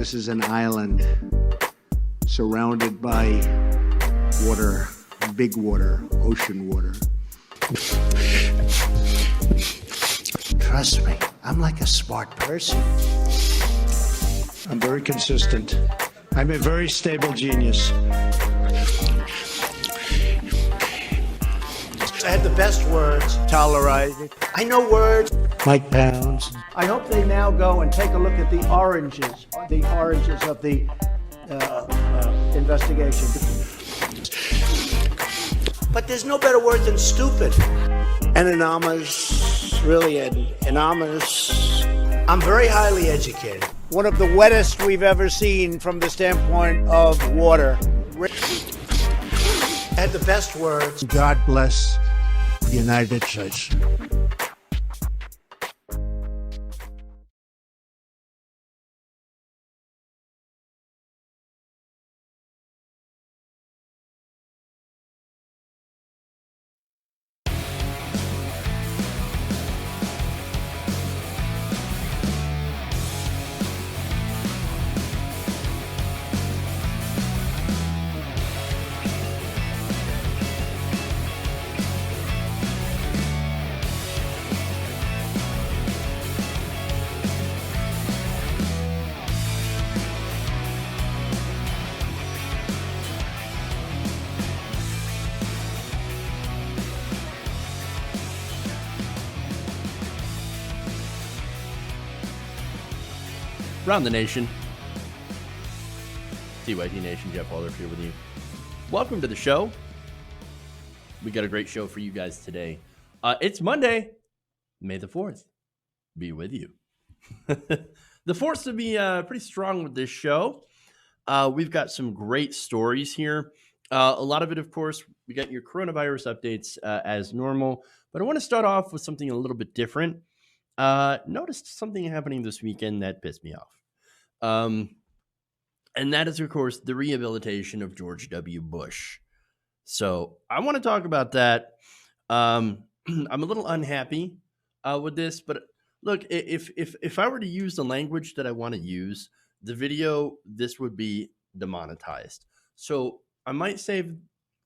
This is an island surrounded by water, big water, ocean water. Trust me, I'm like a smart person. I'm very consistent. I'm a very stable genius. I had the best words. Tolerated. I know words. Mike Pounds. I hope they now go and take a look at the oranges of the investigation. But there's no better word than stupid. Anonymous, really anonymous. I'm very highly educated. one of the wettest we've ever seen from the standpoint of water. Had the best words. God bless the United States. Around the nation, TYT Nation, Jeff Waldorf here with you. Welcome to the show. We got a great show for you guys today. It's Monday, May the 4th. Be with you. The 4th to be pretty strong with this show. We've got some great stories here. A lot of it, of course, we got your coronavirus updates as normal. But I want to start off with something a little bit different. Noticed something happening this weekend that pissed me off. And that is, of course, the rehabilitation of George W. Bush. So I want to talk about that. I'm a little unhappy with this, but look, if I were to use the language that I want to use, the video, this would be demonetized. So I might save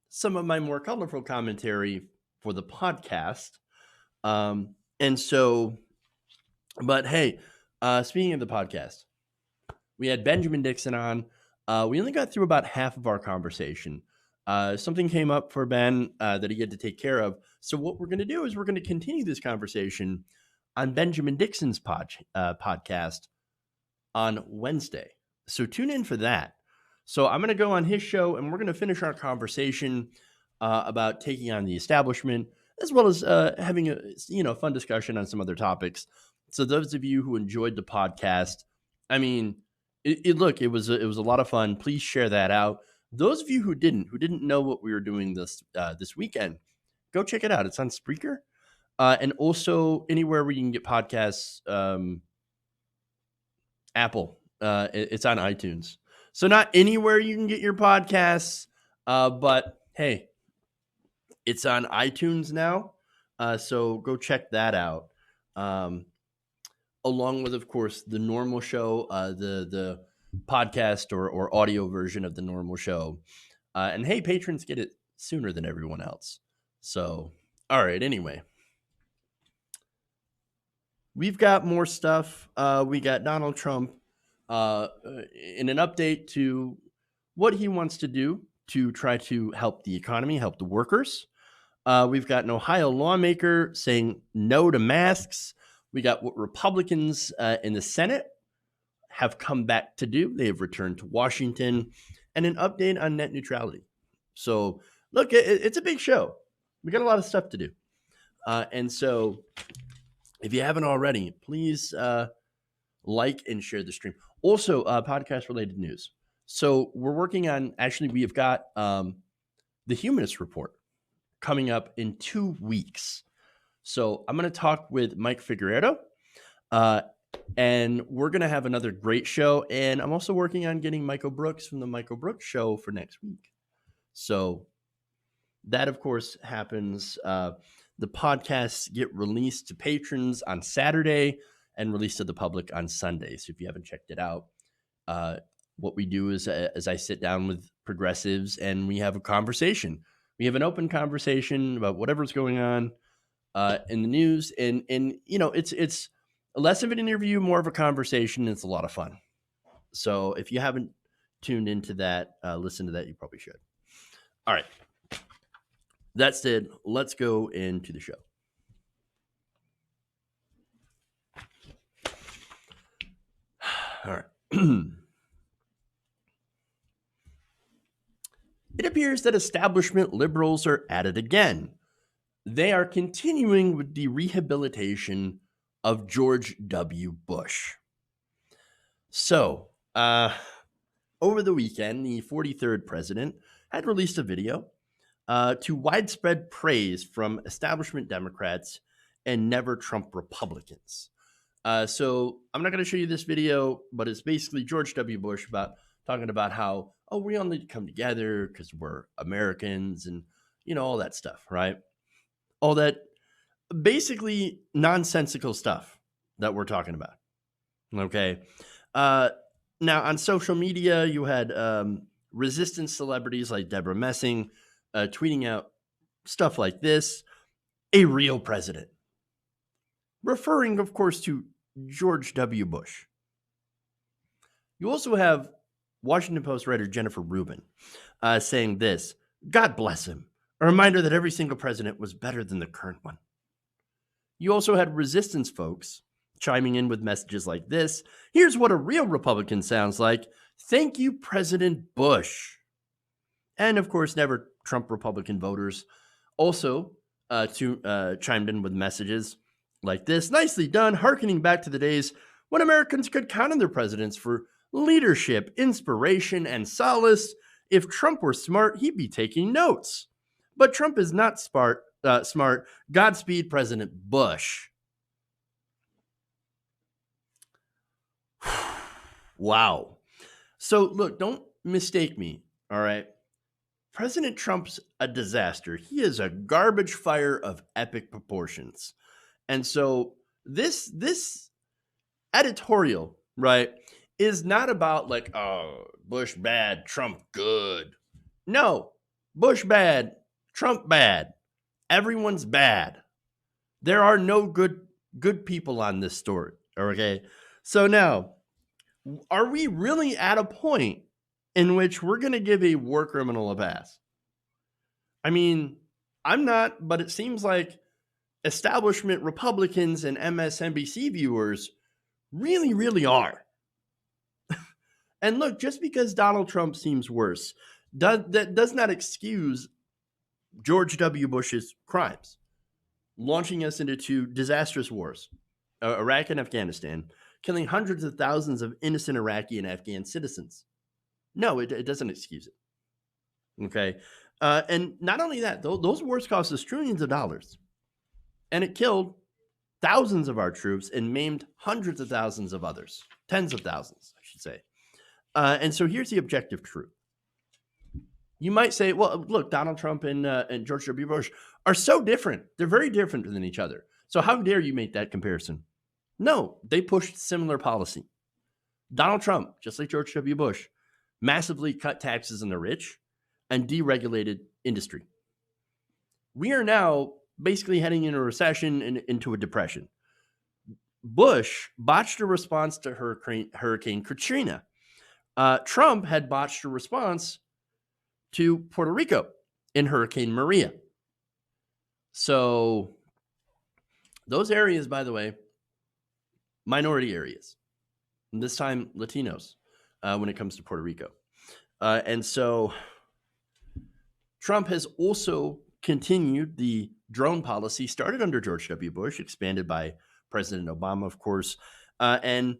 some of my more colorful commentary for the podcast. But hey, speaking of the podcast, we had Benjamin Dixon on. We only got through about half of our conversation. Something came up for Ben that he had to take care of. So what we're going to do is we're going to continue this conversation on Benjamin Dixon's podcast on Wednesday. So tune in for that. So I'm going to go on his show and we're going to finish our conversation about taking on the establishment, as well as having a fun discussion on some other topics. So those of you who enjoyed the podcast, I mean, it was a lot of fun. Please share that out. Those of you who didn't know what we were doing this weekend, go check it out. It's on Spreaker, and also anywhere where you can get podcasts. Apple, it's on iTunes. So not anywhere you can get your podcasts, but hey, it's on iTunes now. So go check that out. Along with, of course, the normal show, the podcast or audio version of the normal show. And hey, patrons get it sooner than everyone else. So, all right, anyway. We've got more stuff. We got Donald Trump in an update to what he wants to do to try to help the economy, help the workers. We've got an Ohio lawmaker saying no to masks. We got what Republicans in the Senate have come back to do. They have returned to Washington, and an update on net neutrality. So, look, it's a big show. We got a lot of stuff to do. And so, if you haven't already, please like and share the stream. Also, podcast-related news. So, we're working on, actually, we have got the Humanist Report coming up in 2 weeks. So I'm going to talk with Mike Figueredo, and we're going to have another great show. And I'm also working on getting Michael Brooks from the Michael Brooks Show for next week. So that, of course, happens. The podcasts get released to patrons on Saturday and released to the public on Sunday. So if you haven't checked it out, what we do is as I sit down with progressives and we have a conversation. We have an open conversation about whatever's going on in the news, and it's less of an interview, more of a conversation. It's a lot of fun. So if you haven't tuned into that, listen to that. You probably should. All right. That said, let's go into the show. All right. It appears that establishment liberals are at it again. They are continuing with the rehabilitation of George W. Bush. So, over the weekend, the 43rd president had released a video to widespread praise from establishment Democrats and never Trump Republicans. So I'm not going to show you this video, but it's basically George W. Bush talking about how, oh, we all need to come together because we're Americans and, all that stuff, right? All that basically nonsensical stuff that we're talking about. Okay. Now, on social media, you had resistance celebrities like Deborah Messing tweeting out stuff like this: a real president, referring, of course, to George W. Bush. You also have Washington Post writer Jennifer Rubin saying this: God bless him, a reminder that every single president was better than the current one. You also had resistance folks chiming in with messages like this: here's what a real Republican sounds like. Thank you, President Bush. And of course, never Trump Republican voters also chimed in with messages like this: nicely done, hearkening back to the days when Americans could count on their presidents for leadership, inspiration, and solace. If Trump were smart, he'd be taking notes. But Trump is not smart. Godspeed, President Bush. Wow. So look, don't mistake me, all right? President Trump's a disaster. He is a garbage fire of epic proportions. And so this editorial, right, is not about like, oh, Bush bad, Trump good. No, Bush bad, Trump bad. Everyone's bad. There are no good people on this story, okay? So now, are we really at a point in which we're going to give a war criminal a pass? I mean, I'm not, but it seems like establishment Republicans and MSNBC viewers really, really are. And look, just because Donald Trump seems worse, that does not excuse George W. Bush's crimes, launching us into two disastrous wars, Iraq and Afghanistan, killing hundreds of thousands of innocent Iraqi and Afghan citizens. No, it doesn't excuse it. Okay. And not only that, those wars cost us trillions of dollars. And it killed thousands of our troops and maimed hundreds of thousands of others. Tens of thousands, I should say. And so here's the objective truth. You might say, well, look, Donald Trump and George W. Bush are so different. They're very different than each other. So how dare you make that comparison? No, they pushed similar policy. Donald Trump, just like George W. Bush, massively cut taxes on the rich and deregulated industry. We are now basically heading into a recession and into a depression. Bush botched a response to Hurricane Katrina. Trump had botched a response to Puerto Rico in Hurricane Maria. So those areas, by the way, minority areas, and this time Latinos, when it comes to Puerto Rico. And so Trump has also continued the drone policy started under George W. Bush, expanded by President Obama, of course. And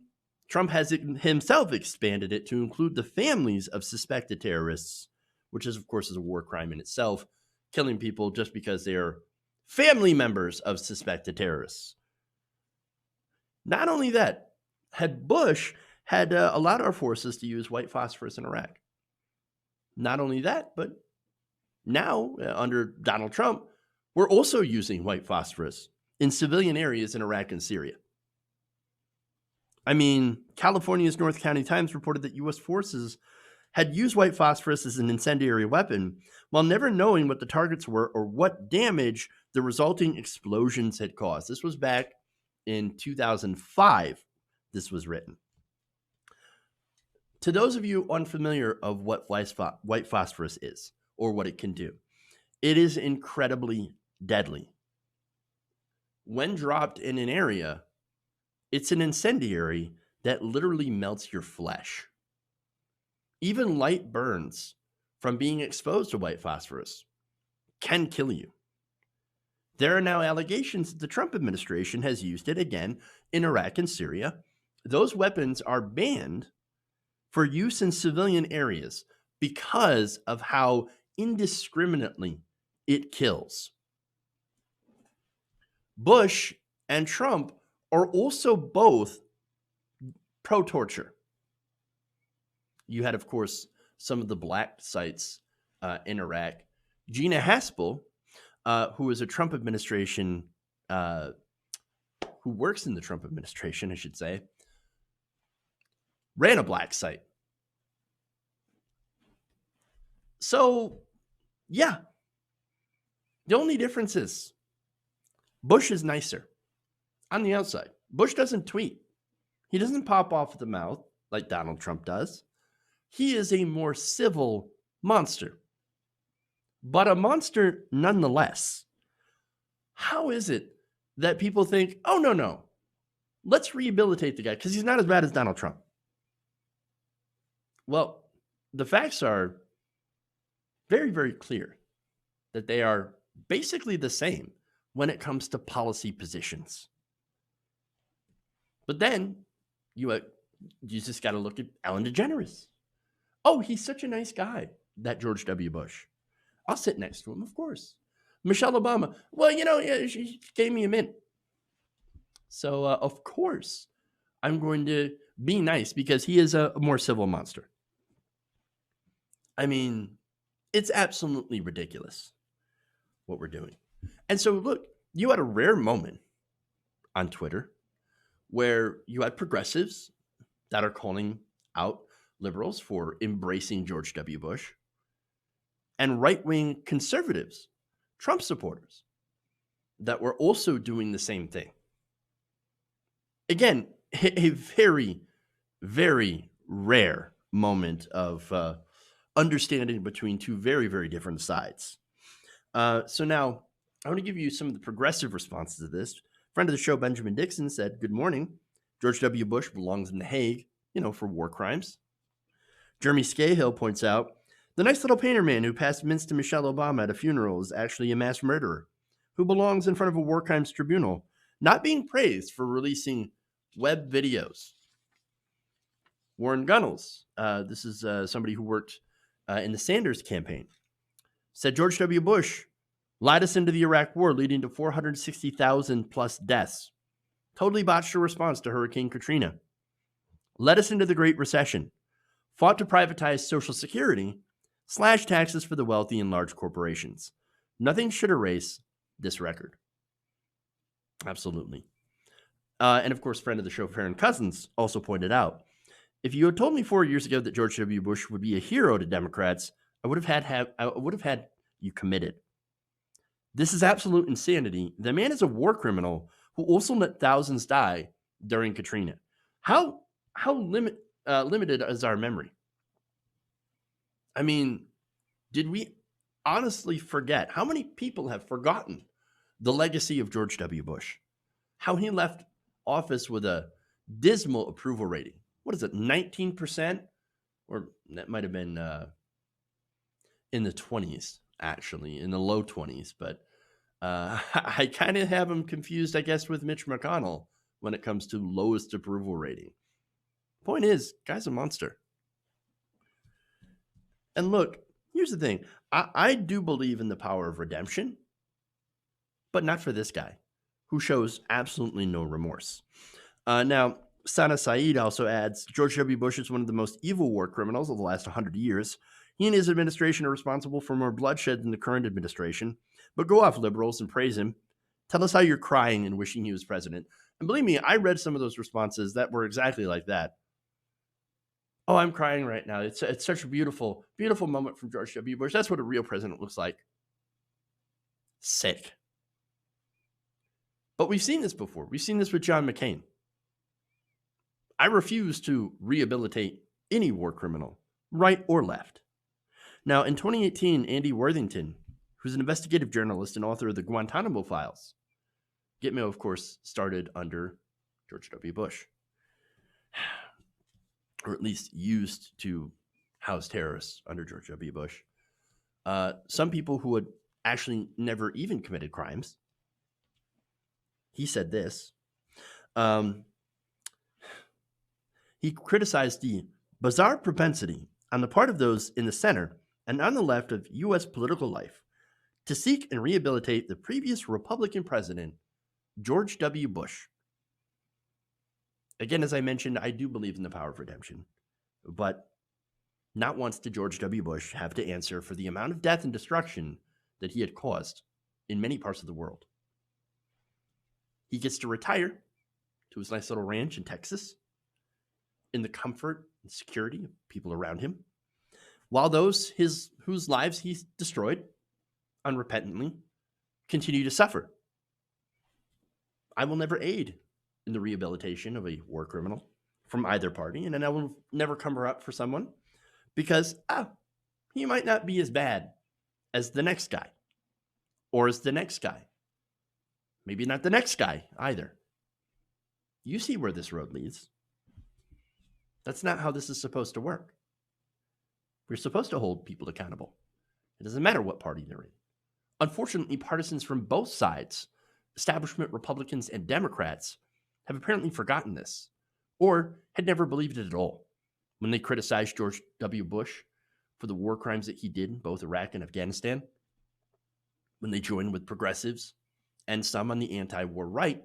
Trump has himself expanded it to include the families of suspected terrorists, which is, of course, is a war crime in itself, killing people just because they are family members of suspected terrorists. Not only that, Bush had allowed our forces to use white phosphorus in Iraq. Not only that, but now, under Donald Trump, we're also using white phosphorus in civilian areas in Iraq and Syria. I mean, California's North County Times reported that U.S. forces had used white phosphorus as an incendiary weapon while never knowing what the targets were or what damage the resulting explosions had caused. This was back in 2005. This was written. To those of you unfamiliar of what white phosphorus is or what it can do, it is incredibly deadly. When dropped in an area, it's an incendiary that literally melts your flesh. Even light burns from being exposed to white phosphorus can kill you. There are now allegations that the Trump administration has used it again in Iraq and Syria. those weapons are banned for use in civilian areas because of how indiscriminately it kills. Bush and Trump are also both pro-torture. You had, of course, some of the black sites in Iraq. Gina Haspel, who is a Trump administration, who works in the Trump administration, I should say, ran a black site. So, yeah, the only difference is Bush is nicer on the outside. Bush doesn't tweet. He doesn't pop off at the mouth like Donald Trump does. He is a more civil monster, but a monster nonetheless. How is it that people think, oh, no, let's rehabilitate the guy because he's not as bad as Donald Trump? Well, the facts are very, very clear that they are basically the same when it comes to policy positions. But then you just got to look at Ellen DeGeneres. Oh, he's such a nice guy, that George W. Bush. I'll sit next to him, of course. Michelle Obama. Well, she gave me a mint. So, of course, I'm going to be nice because he is a more civil monster. I mean, it's absolutely ridiculous what we're doing. And so, look, you had a rare moment on Twitter where you had progressives that are calling out liberals for embracing George W. Bush and right-wing conservatives, Trump supporters, that were also doing the same thing. Again, a very, very rare moment of understanding between two very, very different sides. So now I want to give you some of the progressive responses to this. Friend of the show, Benjamin Dixon, said, "Good morning. George W. Bush belongs in The Hague, for war crimes." Jeremy Scahill points out, "The nice little painter man who passed mints to Michelle Obama at a funeral is actually a mass murderer who belongs in front of a war crimes tribunal, not being praised for releasing web videos." Warren Gunnels, this is somebody who worked in the Sanders campaign, said George W. Bush lied us into the Iraq war, leading to 460,000 plus deaths. Totally botched a response to Hurricane Katrina. Led us into the Great Recession. Fought to privatize Social Security, slash taxes for the wealthy and large corporations. Nothing should erase this record. Absolutely. And of course, friend of the show, Farron Cousins, also pointed out, if you had told me 4 years ago that George W. Bush would be a hero to Democrats, I would have had you committed. This is absolute insanity. The man is a war criminal who also let thousands die during Katrina. How limited is our memory? I mean, did we honestly forget? How many people have forgotten the legacy of George W. Bush? How he left office with a dismal approval rating. What is it, 19%? Or that might have been in the 20s, actually, in the low 20s. But I kind of have him confused, I guess, with Mitch McConnell when it comes to lowest approval rating. Point is, guy's a monster. And look, here's the thing. I do believe in the power of redemption, but not for this guy, who shows absolutely no remorse. Now, Sana Saeed also adds, George W. Bush is one of the most evil war criminals of the last 100 years. He and his administration are responsible for more bloodshed than the current administration. But go off, liberals, and praise him. Tell us how you're crying and wishing he was president. And believe me, I read some of those responses that were exactly like that. Oh, I'm crying right now. It's such a beautiful, beautiful moment from George W. Bush. That's what a real president looks like. Sick. But we've seen this before. We've seen this with John McCain. I refuse to rehabilitate any war criminal, right or left. Now, in 2018, Andy Worthington, who's an investigative journalist and author of the Guantanamo Files, Gitmo, of course, started under George W. Bush, or at least used to house terrorists under George W. Bush. Some people who had actually never even committed crimes. He said this. He criticized the bizarre propensity on the part of those in the center and on the left of U.S. political life to seek and rehabilitate the previous Republican president, George W. Bush. Again, as I mentioned, I do believe in the power of redemption, but not once did George W. Bush have to answer for the amount of death and destruction that he had caused in many parts of the world. He gets to retire to his nice little ranch in Texas in the comfort and security of people around him, while those whose lives he destroyed unrepentantly continue to suffer. I will never aid in the rehabilitation of a war criminal from either party, and then I will never cover up for someone because he might not be as bad as the next guy or as the next guy. Maybe not the next guy either. You see where this road leads. That's not how this is supposed to work. We're supposed to hold people accountable. It doesn't matter what party they're in. Unfortunately, partisans from both sides, establishment Republicans and Democrats, have apparently forgotten this or had never believed it at all when they criticized George W. Bush for the war crimes that he did in both Iraq and Afghanistan, when they joined with progressives and some on the anti-war right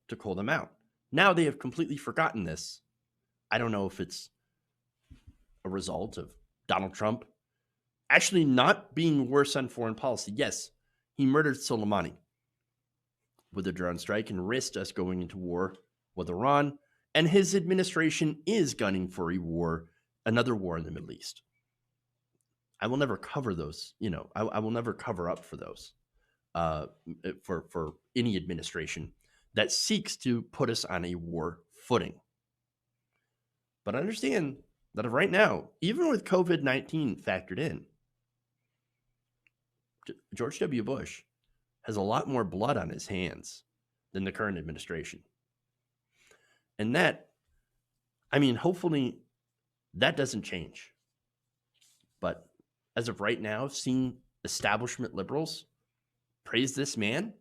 to call them out. Now they have completely forgotten this. I don't know if it's a result of Donald Trump actually not being worse on foreign policy. Yes, he murdered Soleimani with a drone strike and risked us going into war with Iran. And his administration is gunning for a war, another war in the Middle East. I will never cover those. I will never cover up for those for any administration that seeks to put us on a war footing. But understand that right now, even with COVID-19 factored in, George W. Bush has a lot more blood on his hands than the current administration. And that, hopefully that doesn't change. But as of right now, seeing establishment liberals praise this man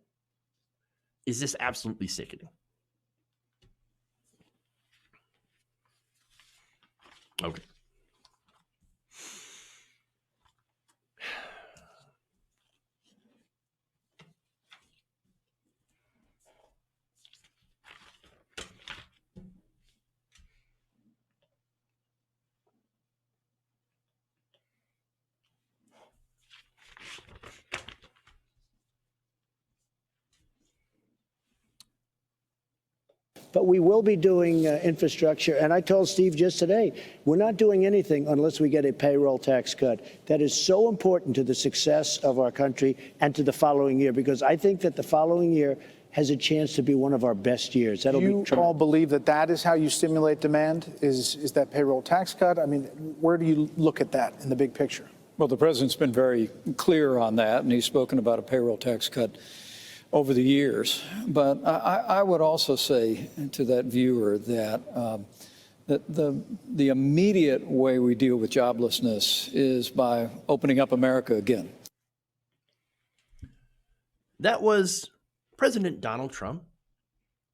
is just absolutely sickening. Okay. But we will be doing infrastructure. And I told Steve just today, we're not doing anything unless we get a payroll tax cut. That is so important to the success of our country and to the following year, because I think that the following year has a chance to be one of our best years. Do you all believe that that is how you stimulate demand, is that payroll tax cut? Where do you look at that in the big picture? Well, the president's been very clear on that, and he's spoken about a payroll tax cut over the years. But I would also say to that viewer that the immediate way we deal with joblessness is by opening up America again. That was President Donald Trump,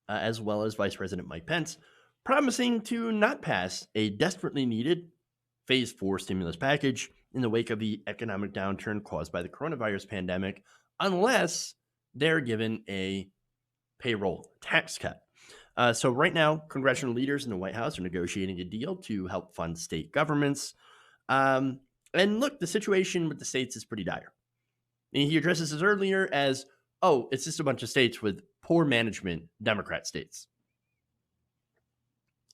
as well as Vice President Mike Pence, promising to not pass a desperately needed Phase 4 stimulus package in the wake of the economic downturn caused by the coronavirus pandemic, unless they're given a payroll tax cut. So right now, congressional leaders in the White House are negotiating a deal to help fund state governments. And look, the situation with the states is pretty dire. And he addresses this earlier as, it's just a bunch of states with poor management, Democrat states.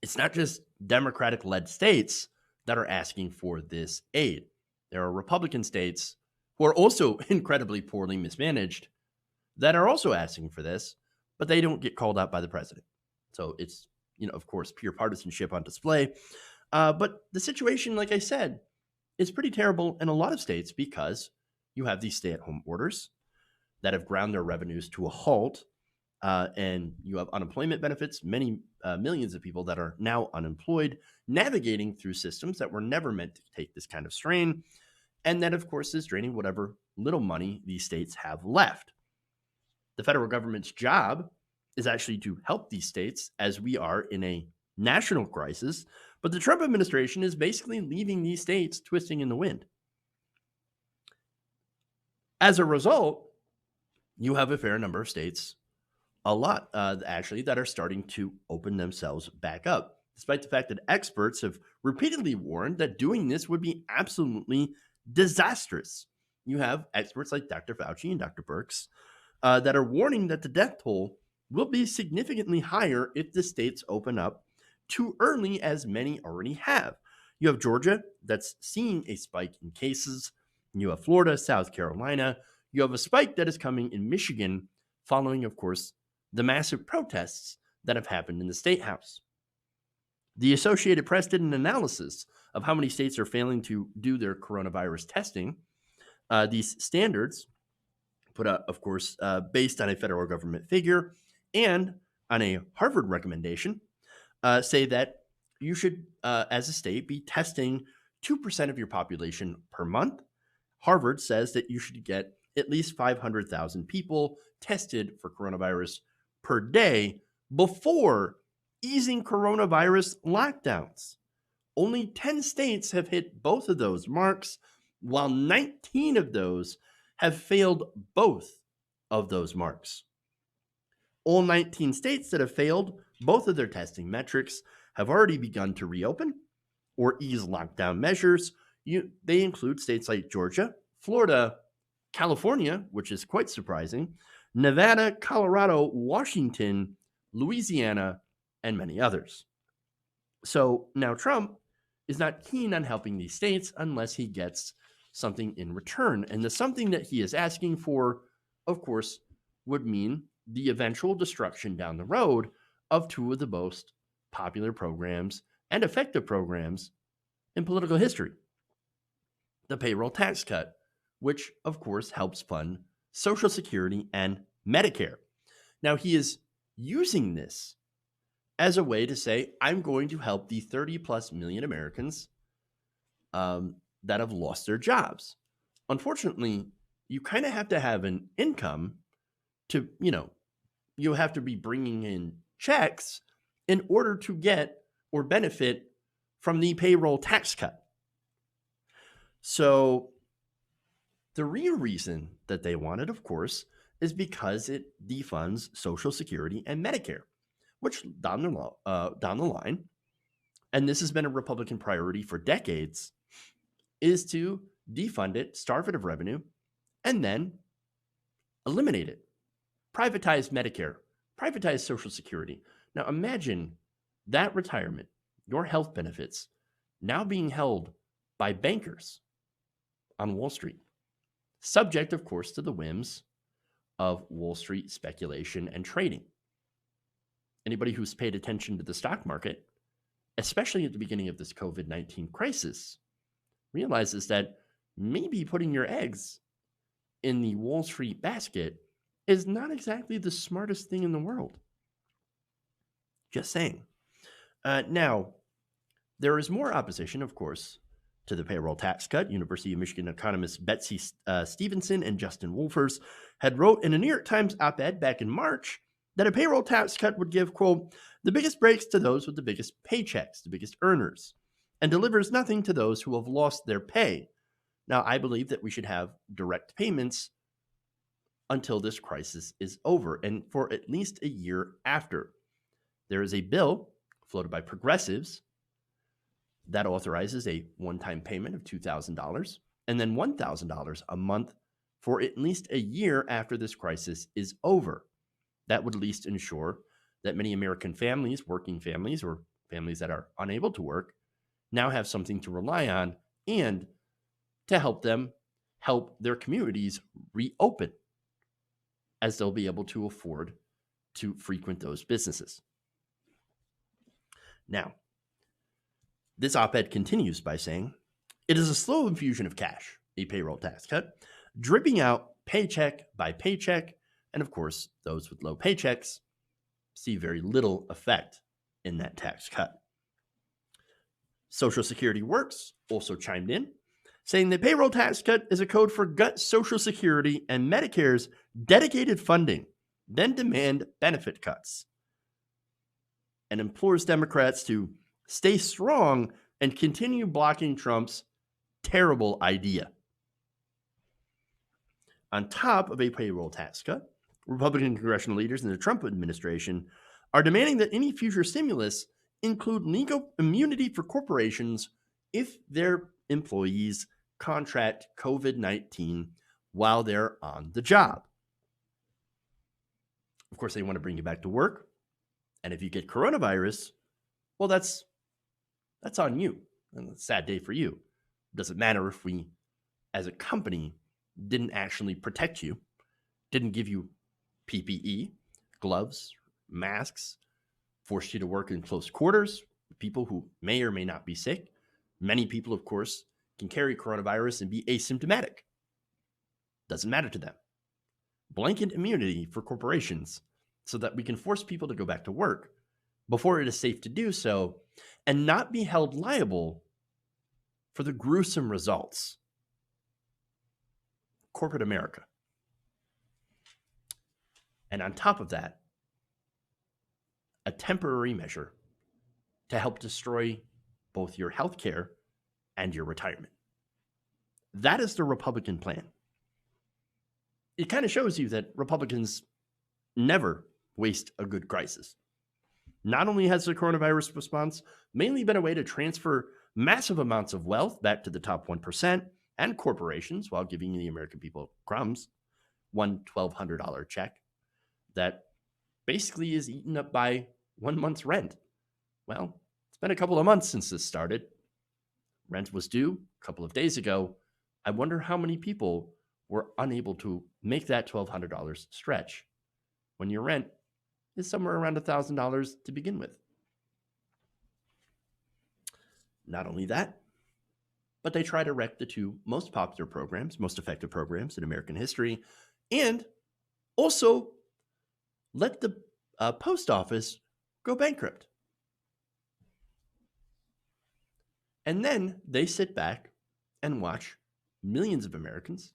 It's not just Democratic-led states that are asking for this aid. There are Republican states who are also incredibly poorly mismanaged that are also asking for this, but they don't get called out by the president. So it's, of course, pure partisanship on display. But the situation, like I said, is pretty terrible in a lot of states because you have these stay-at-home orders that have ground their revenues to a halt, and you have unemployment benefits, many millions of people that are now unemployed, navigating through systems that were never meant to take this kind of strain, and that, of course, is draining whatever little money these states have left. The federal government's job is actually to help these states as we are in a national crisis, But the Trump administration is basically leaving these states twisting in the wind. As a result, you have a fair number of states, a lot actually, that are starting to open themselves back up, despite the fact that experts have repeatedly warned that doing this would be absolutely disastrous. You have experts like Dr. Fauci and Dr. Birx that are warning that the death toll will be significantly higher if the states open up too early, as many already have. You have Georgia that's seeing a spike in cases. You have Florida, South Carolina. You have a spike that is coming in Michigan following, of course, the massive protests that have happened in the state house. The Associated Press did an analysis of how many states are failing to do their coronavirus testing. These standards, put out, of course, based on a federal government figure and on a Harvard recommendation, say that you should, as a state, be testing 2% of your population per month. Harvard says that you should get at least 500,000 people tested for coronavirus per day before easing coronavirus lockdowns. Only 10 states have hit both of those marks, while 19 of those have failed both of those marks. All 19 states that have failed both of their testing metrics have already begun to reopen or ease lockdown measures. They include states like Georgia, Florida, California, which is quite surprising, Nevada, Colorado, Washington, Louisiana, and many others. So now Trump is not keen on helping these states unless he gets something in return. And the something that he is asking for, of course, would mean the eventual destruction down the road of two of the most popular programs and effective programs in political history. The payroll tax cut, which, of course, helps fund Social Security and Medicare. Now, he is using this as a way to say, I'm going to help the 30 plus million Americans that have lost their jobs. Unfortunately, you kind of have to have an income to, you have to be bringing in checks in order to get or benefit from the payroll tax cut. So the real reason that they want it, of course, is because it defunds Social Security and Medicare, which down the line, and this has been a Republican priority for decades, is to defund it, starve it of revenue, and then eliminate it. Privatize Medicare, privatize Social Security. Now imagine that retirement, your health benefits, now being held by bankers on Wall Street, subject, of course, to the whims of Wall Street speculation and trading. Anybody who's paid attention to the stock market, especially at the beginning of this COVID-19 crisis, realizes that maybe putting your eggs in the Wall Street basket is not exactly the smartest thing in the world. Just saying. Now, there is more opposition, of course, to the payroll tax cut. University of Michigan economists Betsy Stevenson and Justin Wolfers had wrote in a New York Times op-ed back in March that a payroll tax cut would give, quote, the biggest breaks to those with the biggest paychecks, the biggest earners, and delivers nothing to those who have lost their pay. Now, I believe that we should have direct payments until this crisis is over and for at least a year after. There is a bill floated by progressives that authorizes a one-time payment of $2,000 and then $1,000 a month for at least a year after this crisis is over. That would at least ensure that many American families, working families, or families that are unable to work, now have something to rely on and to help them help their communities reopen, as they'll be able to afford to frequent those businesses. Now, this op-ed continues by saying, it is a slow infusion of cash, a payroll tax cut, dripping out paycheck by paycheck, and of course, those with low paychecks see very little effect in that tax cut. Social Security Works also chimed in, saying the payroll tax cut is a code for gut Social Security and Medicare's dedicated funding, then demand benefit cuts, and implores Democrats to stay strong and continue blocking Trump's terrible idea. On top of a payroll tax cut, Republican congressional leaders in the Trump administration are demanding that any future stimulus include legal immunity for corporations if their employees contract COVID-19 while they're on the job. Of course, they want to bring you back to work. And if you get coronavirus, well, that's on you. And it's a sad day for you. It doesn't matter if we, as a company, didn't actually protect you, didn't give you PPE, gloves, masks, forced you to work in close quarters with people who may or may not be sick. Many people, of course, can carry coronavirus and be asymptomatic. Doesn't matter to them. Blanket immunity for corporations so that we can force people to go back to work before it is safe to do so and not be held liable for the gruesome results. Corporate America. And on top of that, a temporary measure to help destroy both your health care and your retirement. That is the Republican plan. It kind of shows you that Republicans never waste a good crisis. Not only has the coronavirus response mainly been a way to transfer massive amounts of wealth back to the top 1% and corporations while giving the American people crumbs, one $1,200 check that basically is eaten up by 1 month's rent. Well, it's been a couple of months since this started. Rent was due a couple of days ago. I wonder how many people were unable to make that $1,200 stretch when your rent is somewhere around $1,000 to begin with. Not only that, but they try to wreck the two most popular programs, most effective programs in American history, and also let the post office go bankrupt. And then they sit back and watch millions of Americans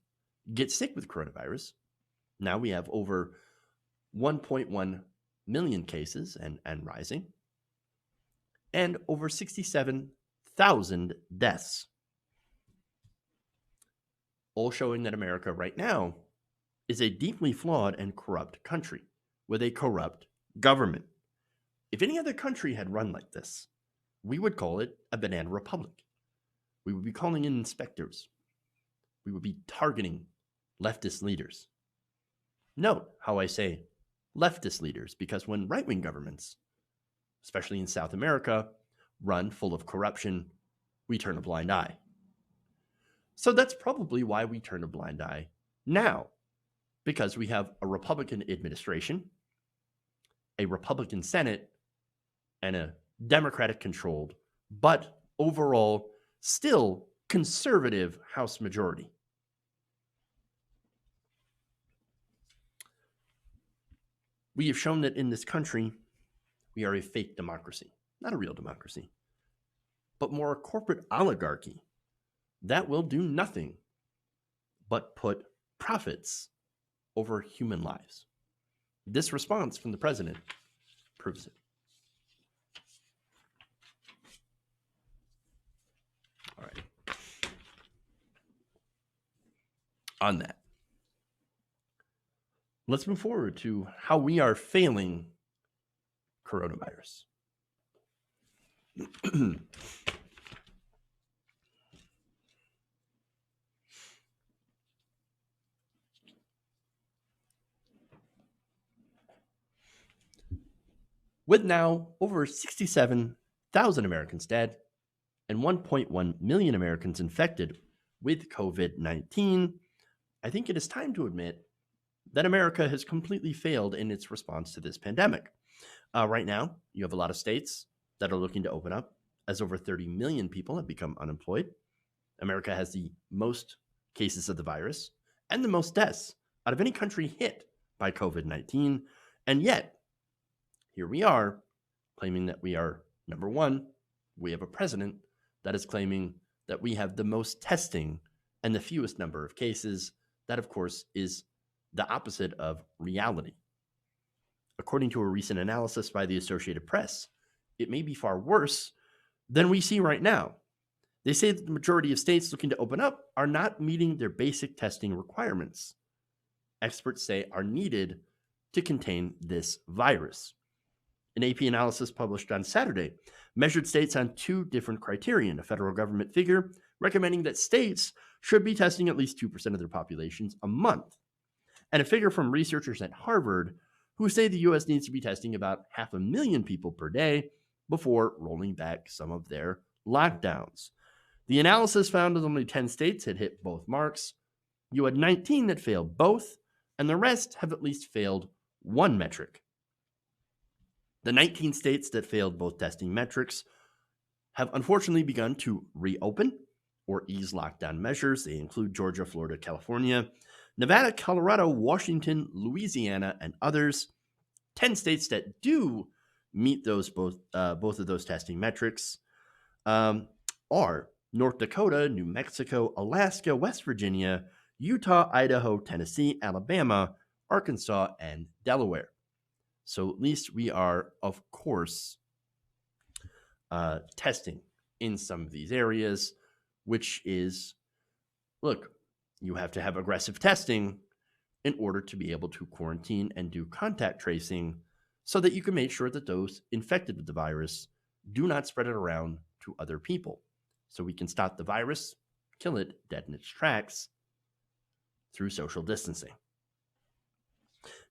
get sick with coronavirus. Now we have over 1.1 million cases and rising, and over 67,000 deaths. All showing that America right now is a deeply flawed and corrupt country with a corrupt government. If any other country had run like this, we would call it a banana republic. We would be calling in inspectors. We would be targeting leftist leaders. Note how I say leftist leaders, because when right-wing governments, especially in South America, run full of corruption, we turn a blind eye. So that's probably why we turn a blind eye now, because we have a Republican administration, a Republican Senate, and a Democratic-controlled, but overall still conservative House majority. We have shown that in this country, we are a fake democracy, not a real democracy, but more a corporate oligarchy that will do nothing but put profits over human lives. This response from the president proves it. All right. On that, let's move forward to how we are failing coronavirus. With now over 67,000 Americans dead and 1.1 million Americans infected with COVID-19, I think it is time to admit that America has completely failed in its response to this pandemic. Right now, you have a lot of states that are looking to open up, as over 30 million people have become unemployed. America has the most cases of the virus and the most deaths out of any country hit by COVID-19. And yet, here we are claiming that we are number one. We have a president that is claiming that we have the most testing and the fewest number of cases. That, of course, is the opposite of reality. According to a recent analysis by the Associated Press, it may be far worse than we see right now. They say that the majority of states looking to open up are not meeting their basic testing requirements. Experts say are needed to contain this virus. An AP analysis published on Saturday measured states on two different criterion, a federal government figure recommending that states should be testing at least 2% of their populations a month, and a figure from researchers at Harvard who say the U.S. needs to be testing about 500,000 people per day before rolling back some of their lockdowns. The analysis found that only 10 states had hit both marks. You had 19 that failed both, and the rest have at least failed one metric. The 19 states that failed both testing metrics have unfortunately begun to reopen or ease lockdown measures. They include Georgia, Florida, California, Nevada, Colorado, Washington, Louisiana, and others. 10 states that do meet those both of those testing metrics are North Dakota, New Mexico, Alaska, West Virginia, Utah, Idaho, Tennessee, Alabama, Arkansas, and Delaware. So at least we are, of course, testing in some of these areas, which is, look, you have to have aggressive testing in order to be able to quarantine and do contact tracing so that you can make sure that those infected with the virus do not spread it around to other people. So we can stop the virus, kill it dead in its tracks through social distancing.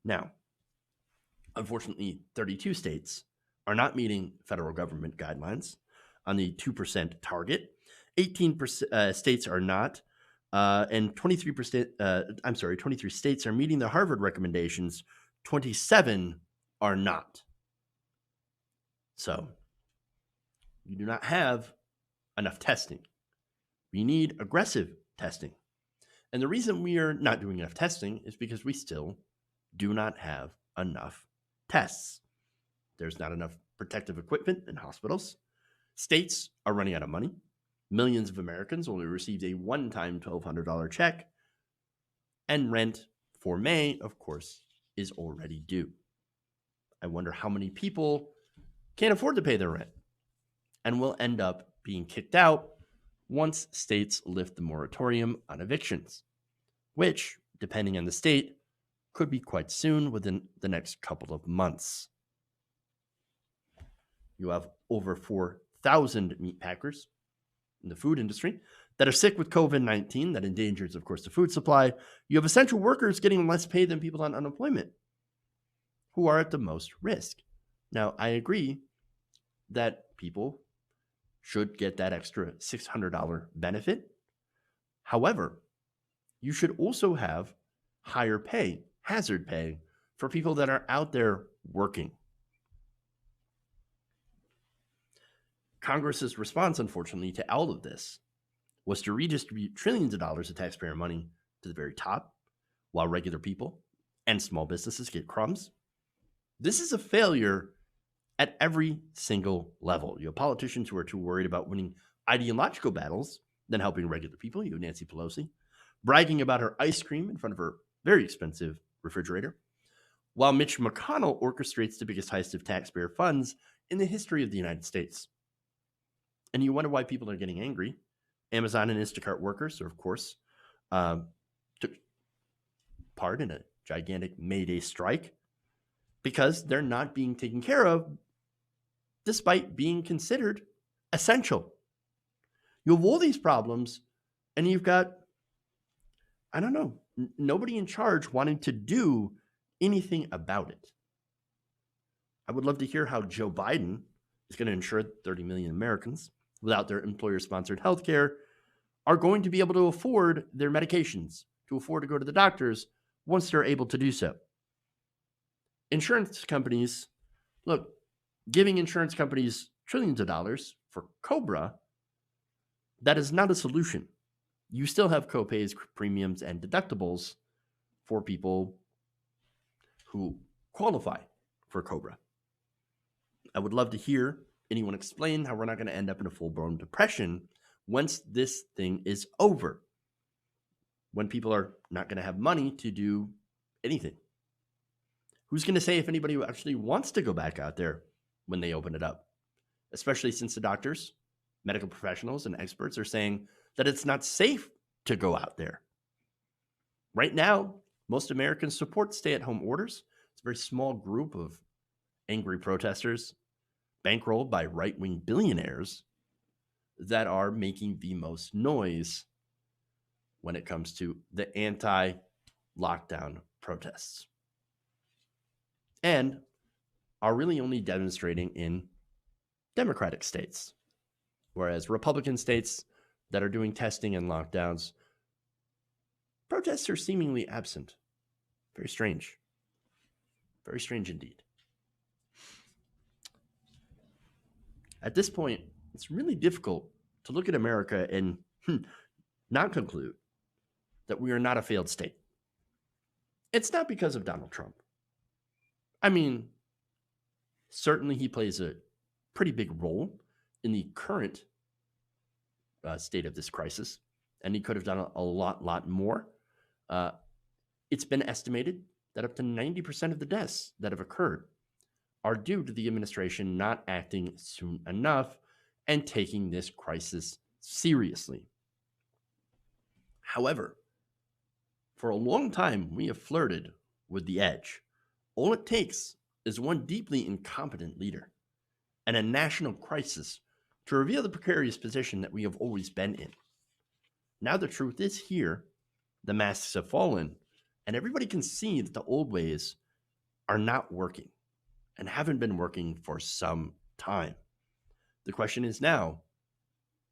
Now, unfortunately, 32 states are not meeting federal government guidelines on the 2% target. 18% states are not, and 23 states are meeting the Harvard recommendations. 27 are not. So you do not have enough testing. We need aggressive testing. And the reason we are not doing enough testing is because we still do not have enough tests. There's not enough protective equipment in hospitals. States are running out of money. Millions of Americans only received a one-time $1,200 check. And rent for May, of course, is already due. I wonder how many people can't afford to pay their rent and will end up being kicked out once states lift the moratorium on evictions, which, depending on the state, could be quite soon within the next couple of months. You have over 4,000 meat packers in the food industry that are sick with COVID-19 that endangers, of course, the food supply. You have essential workers getting less pay than people on unemployment who are at the most risk. Now, I agree that people should get that extra $600 benefit. However, you should also have higher pay, hazard pay, for people that are out there working. Congress's response, unfortunately, to all of this was to redistribute trillions of dollars of taxpayer money to the very top, while regular people and small businesses get crumbs. This is a failure at every single level. You have politicians who are too worried about winning ideological battles than helping regular people. You have Nancy Pelosi bragging about her ice cream in front of her very expensive refrigerator, while Mitch McConnell orchestrates the biggest heist of taxpayer funds in the history of the United States. And you wonder why people are getting angry. Amazon and Instacart workers are, of course, took part in a gigantic May Day strike because they're not being taken care of despite being considered essential. You have all these problems, and you've got, I don't know, nobody in charge wanting to do anything about it. I would love to hear how Joe Biden is going to ensure 30 million Americans without their employer-sponsored health care are going to be able to afford their medications, to afford to go to the doctors once they're able to do so. Insurance companies, look, giving insurance companies trillions of dollars for COBRA, that is not a solution. You still have copays, premiums, and deductibles for people who qualify for COBRA. I would love to hear anyone explain how we're not going to end up in a full-blown depression once this thing is over, when people are not going to have money to do anything. Who's going to say if anybody actually wants to go back out there when they open it up? Especially since the doctors medical professionals and experts are saying that it's not safe to go out there. Right now, most Americans support stay-at-home orders. It's a very small group of angry protesters bankrolled by right-wing billionaires that are making the most noise when it comes to the anti-lockdown protests, and are really only demonstrating in Democratic states, whereas Republican states that are doing testing and lockdowns, protests are seemingly absent. Very strange. Very strange indeed. At this point, it's really difficult to look at America and not conclude that we are not a failed state. It's not because of Donald Trump. I mean, certainly he plays a pretty big role in the current state of this crisis, and he could have done a lot more. It's been estimated that up to 90% of the deaths that have occurred are due to the administration not acting soon enough and taking this crisis seriously. However, for a long time, we have flirted with the edge. All it takes is one deeply incompetent leader and a national crisis to reveal the precarious position that we have always been in. Now the truth is here, the masks have fallen, and everybody can see that the old ways are not working and haven't been working for some time. The question is now,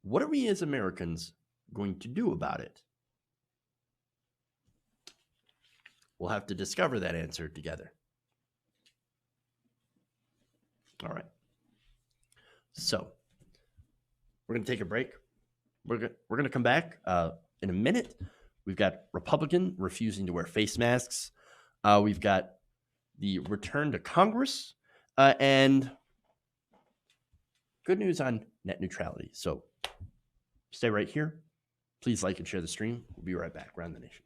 what are we as Americans going to do about it? We'll have to discover that answer together. All right. So we're going to take a break. We're going to come back in a minute. We've got Republican refusing to wear face masks. We've got the return to Congress and good news on net neutrality. So stay right here. Please like and share the stream. We'll be right back. Around the Nation.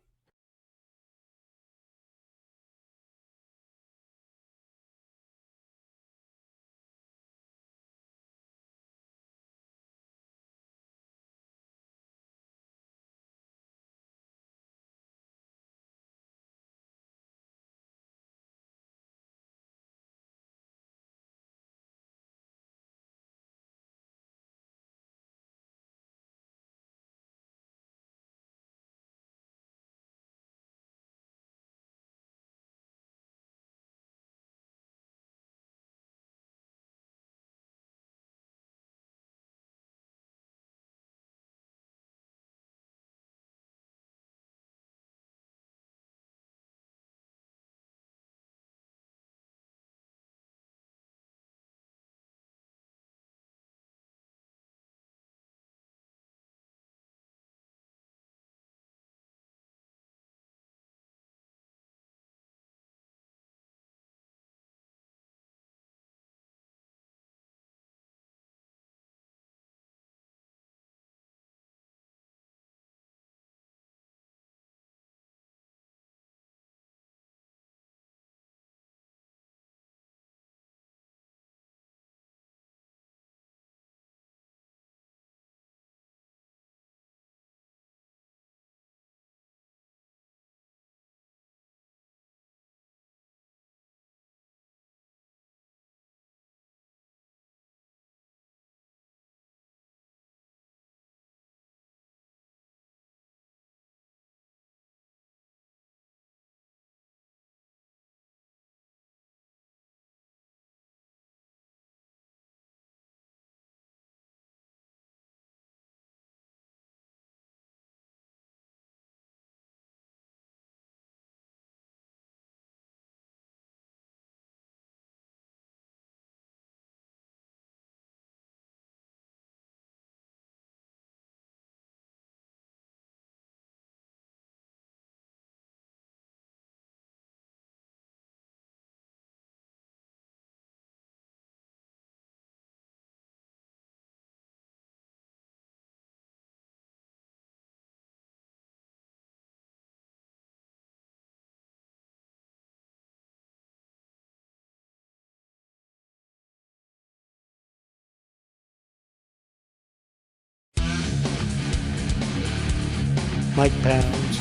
Mike Pounds.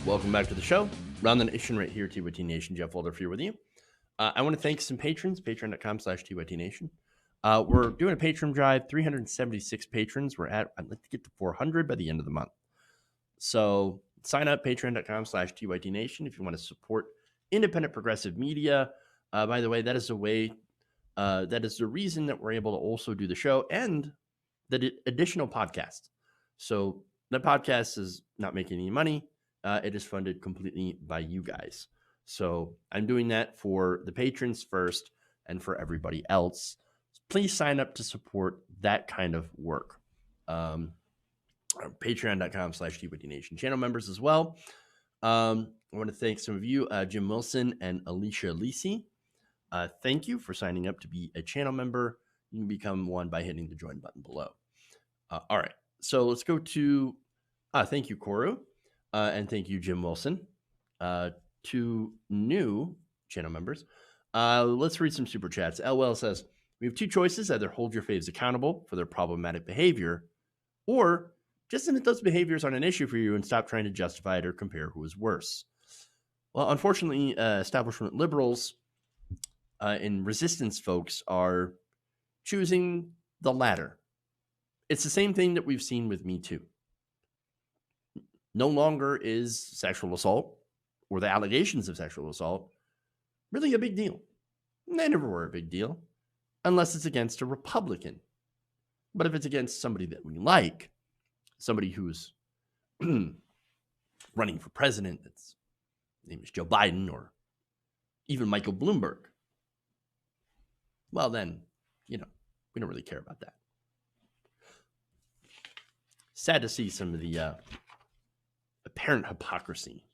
Welcome back to the show. Round the Nation right here, TYT Nation. Jeff Walder here with you. I want to thank some patrons, patreon.com/TYT Nation. We're doing a patron drive, 376 patrons. I'd like to get to 400 by the end of the month. So sign up, patreon.com/TYT Nation if you want to support independent progressive media. By the way, that is the reason that we're able to also do the show and the additional podcast. So the podcast is not making any money. It is funded completely by you guys. So I'm doing that for the patrons first and for everybody else. Please sign up to support that kind of work. Patreon.com/TYT Nation channel members as well. I want to thank some of you, Jim Wilson and Alicia Lisi. Thank you for signing up to be a channel member. You can become one by hitting the join button below. All right, so let's go to, thank you, Koru, and thank you, Jim Wilson, two new channel members. Let's read some super chats. LL says, we have two choices: either hold your faves accountable for their problematic behavior, or just admit those behaviors aren't an issue for you and stop trying to justify it or compare who is worse. Well, unfortunately, establishment liberals and resistance folks are choosing the latter. It's the same thing that we've seen with Me Too. No longer is sexual assault or the allegations of sexual assault really a big deal. They never were a big deal unless it's against a Republican. But if it's against somebody that we like, somebody who's running for president, his name is Joe Biden or even Michael Bloomberg, well then, we don't really care about that. Sad to see some of the apparent hypocrisy.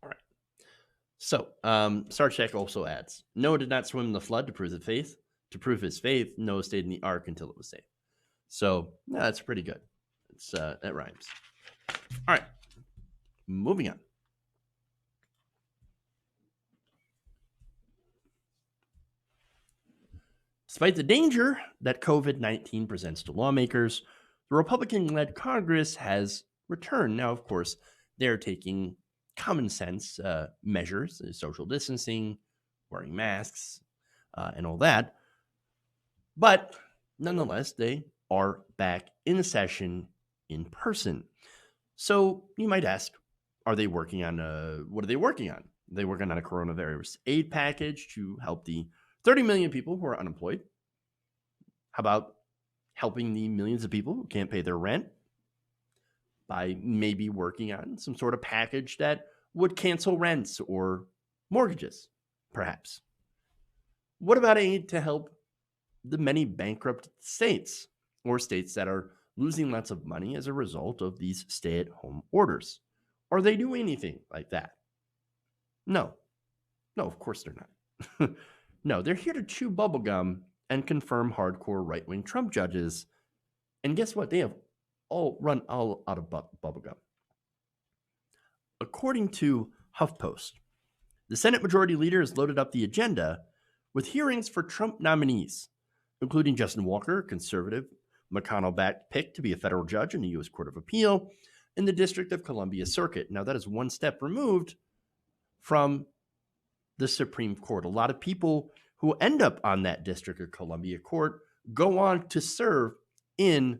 All right. So, Sarchek also adds, Noah did not swim in the flood to prove his faith. Noah stayed in the ark until it was safe. So, that's pretty good. That rhymes. All right. Moving on. Despite the danger that COVID-19 presents to lawmakers, the Republican-led Congress has returned. Now, of course, they're taking common sense measures, social distancing, wearing masks, and all that. But nonetheless, they are back in session in person. So you might ask, are they working on what are they working on? Are they working on a coronavirus aid package to help the 30 million people who are unemployed? How about helping the millions of people who can't pay their rent by maybe working on some sort of package that would cancel rents or mortgages, perhaps? What about aid to help the many bankrupt states or states that are losing lots of money as a result of these stay-at-home orders? Are they doing anything like that? No, of course they're not. No, they're here to chew bubblegum and confirm hardcore right-wing Trump judges. And guess what? They have all run all out of bubblegum. According to HuffPost, the Senate Majority Leader has loaded up the agenda with hearings for Trump nominees, including Justin Walker, conservative, McConnell-backed pick to be a federal judge in the U.S. Court of Appeal in the District of Columbia Circuit. Now, that is one step removed from the Supreme Court. A lot of people who end up on that District of Columbia Court go on to serve in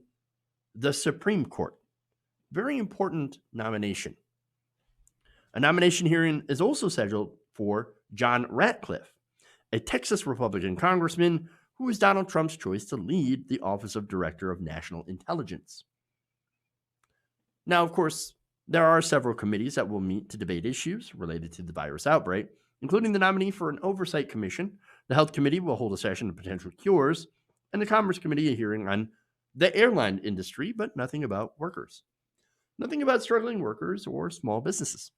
the Supreme Court. Very important nomination. A nomination hearing is also scheduled for John Ratcliffe, a Texas Republican congressman who is Donald Trump's choice to lead the Office of Director of National Intelligence. Now, of course, there are several committees that will meet to debate issues related to the virus outbreak, including the nominee for an oversight commission. The Health Committee will hold a session on potential cures, and the Commerce Committee a hearing on the airline industry, but nothing about workers. Nothing about struggling workers or small businesses.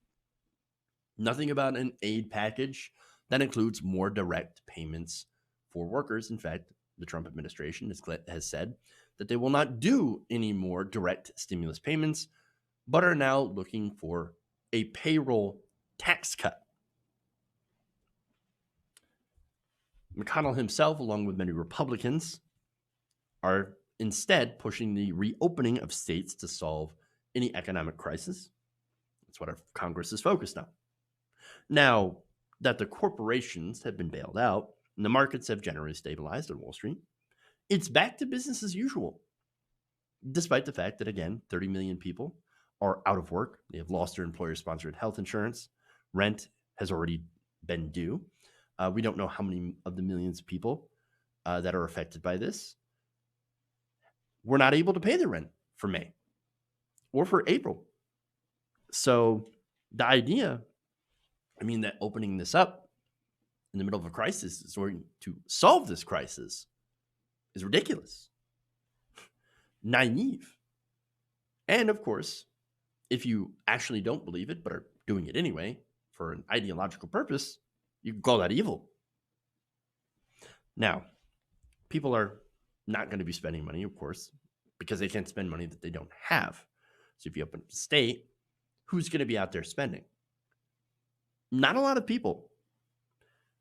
Nothing about an aid package that includes more direct payments for workers. In fact, the Trump administration has said that they will not do any more direct stimulus payments, but are now looking for a payroll tax cut. McConnell himself, along with many Republicans, are instead pushing the reopening of states to solve any economic crisis. That's what our Congress is focused on. Now that the corporations have been bailed out and the markets have generally stabilized on Wall Street, it's back to business as usual, despite the fact that, again, 30 million people are out of work. They have lost their employer-sponsored health insurance. Rent has already been due. We don't know how many of the millions of people that are affected by this were not able to pay their rent for May or for April. So the idea, that opening this up in the middle of a crisis is going to solve this crisis is ridiculous, naive. And of course, if you actually don't believe it but are doing it anyway for an ideological purpose, you can call that evil. Now, people are not going to be spending money, of course, because they can't spend money that they don't have. So if you open up the state, who's going to be out there spending? Not a lot of people.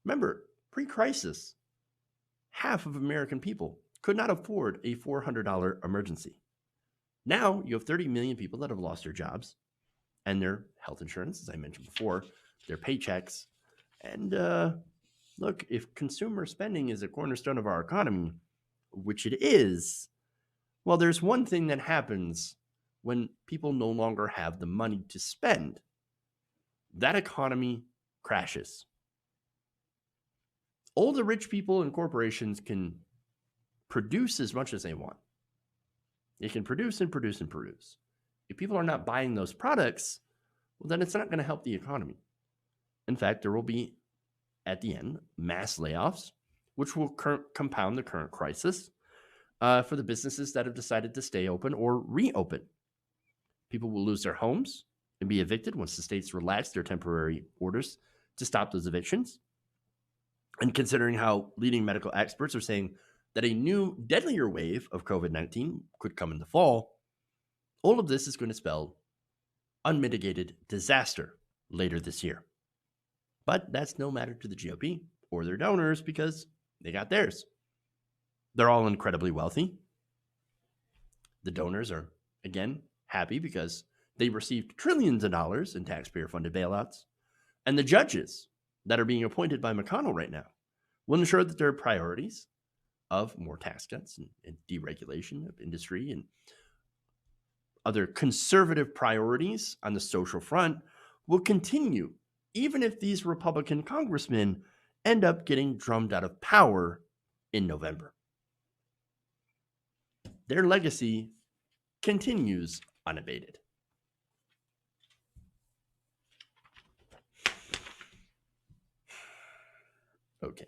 Remember, pre-crisis, half of American people could not afford a $400 emergency. Now you have 30 million people that have lost their jobs and their health insurance, as I mentioned before, their paychecks. And look, if consumer spending is a cornerstone of our economy, which it is, well, there's one thing that happens when people no longer have the money to spend. That economy crashes. All the rich people and corporations can produce as much as they want. They can produce and produce and produce. If people are not buying those products, well, then it's not going to help the economy. In fact, there will be, at the end, mass layoffs, which will compound the current crisis for the businesses that have decided to stay open or reopen. People will lose their homes and be evicted once the states relax their temporary orders to stop those evictions. And considering how leading medical experts are saying that a new, deadlier wave of COVID-19 could come in the fall, all of this is going to spell unmitigated disaster later this year. But that's no matter to the GOP or their donors because they got theirs. They're all incredibly wealthy. The donors are, again, happy because they received trillions of dollars in taxpayer-funded bailouts. And the judges that are being appointed by McConnell right now will ensure that their priorities of more tax cuts and deregulation of industry and other conservative priorities on the social front will continue, even if these Republican congressmen end up getting drummed out of power in November. Their legacy continues unabated. Okay.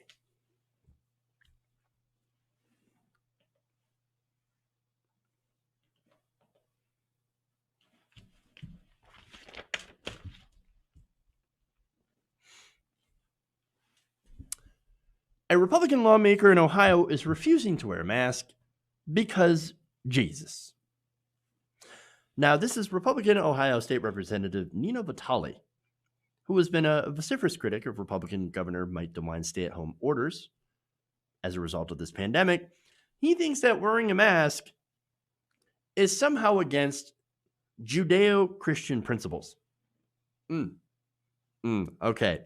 A Republican lawmaker in Ohio is refusing to wear a mask because Jesus. Now, this is Republican Ohio State Representative Nino Vitale, who has been a vociferous critic of Republican Governor Mike DeWine's stay-at-home orders as a result of this pandemic. He thinks that wearing a mask is somehow against Judeo-Christian principles. Okay.